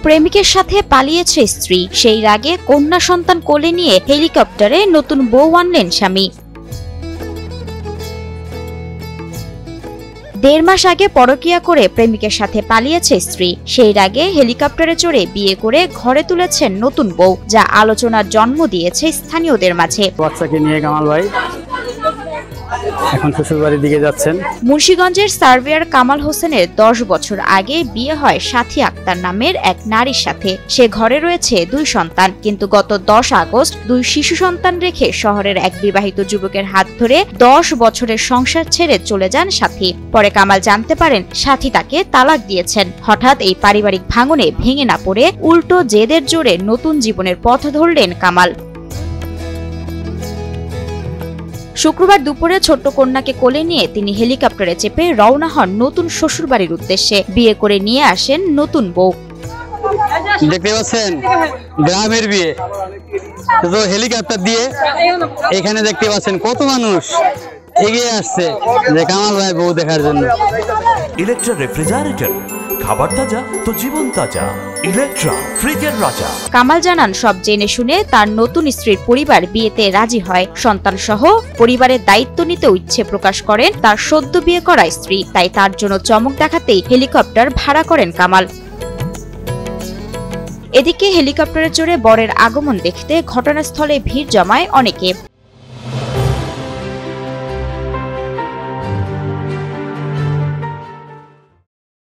প্রেমিকের সাথে পালিয়েছে স্ত্রী, সেই রাগে কন্যা সন্তান কোলে নিয়ে হেলিকপ্টারে নতুন বউ আনলেন স্বামী। 1.5 মাস আগে পরকীয়া করে প্রেমিকের সাথে পালিয়েছে স্ত্রী, সেই রাগে হেলিকপ্টারে চড়ে বিয়ে করে ঘরে তুলেছেন নতুন বউ, যা আলোচনার জন্ম দিয়েছে স্থানীয়দের মাঝে। বাচ্চাকে নিয়ে কামাল ভাই এখন শ্বশুরবাড়ির দিকে যাচ্ছেন। মুন্সিগঞ্জের সার্ভেয়ার কামাল হোসেনের 10 বছর আগে বিয়ে হয় সাথী আক্তার নামের এক নারীর সাথে। সে ঘরে রয়েছে 2 সন্তান, কিন্তু গত 10 আগস্ট 2 শিশু সন্তান রেখে শহরের এক বিবাহিত যুবকের হাত ধরে 10 বছরের সংসার ছেড়ে চলে যান সাথী। পরে কামাল জানতে পারেন সাথী তাকে তালাক দিয়েছেন। হঠাৎ এই পারিবারিক ভাঙনে ভেঙে না পড়ে উল্টো জেদের জোরে নতুন জীবনের পথ ধরলেন কামাল। শুক্রবার দুপুরে ছোট্ট কন্যাকে কোলে নিয়ে তিনি হেলিকপ্টারে চেপে রওনা হন নতুন শ্বশুরবাড়ির উদ্দেশ্যে। বিয়ে করে নিয়ে আসেন নতুন বউ। দেখতে পাচ্ছেন গ্রামের বিয়ে, তো হেলিকপ্টার দিয়ে এখানে দেখতে পাচ্ছেন কত মানুষ এগিয়ে আসছে যে কামাল ভাই বউ দেখার জন্য। ইলেকট্রা রেফ্রিজারেটর, খাবার তাজা তো জীবন তাজা। ইলেকট্রা, ফ্রিজের রাজা। কামাল জানান সব জেনে শুনে তার নতুন স্ত্রীর পরিবার বিয়েতে রাজি হয়। সন্তান সহ পরিবারের দায়িত্ব নিতেও ইচ্ছে প্রকাশ করেন তার সদ্য বিয়ে করা স্ত্রী। তাই তার জন্য চমক দেখাতেই হেলিকপ্টার ভাড়া করেন কামাল। এদিকে হেলিকপ্টারে চড়ে বরের আগমন দেখতে ঘটনাস্থলে ভিড় জমায় অনেকে।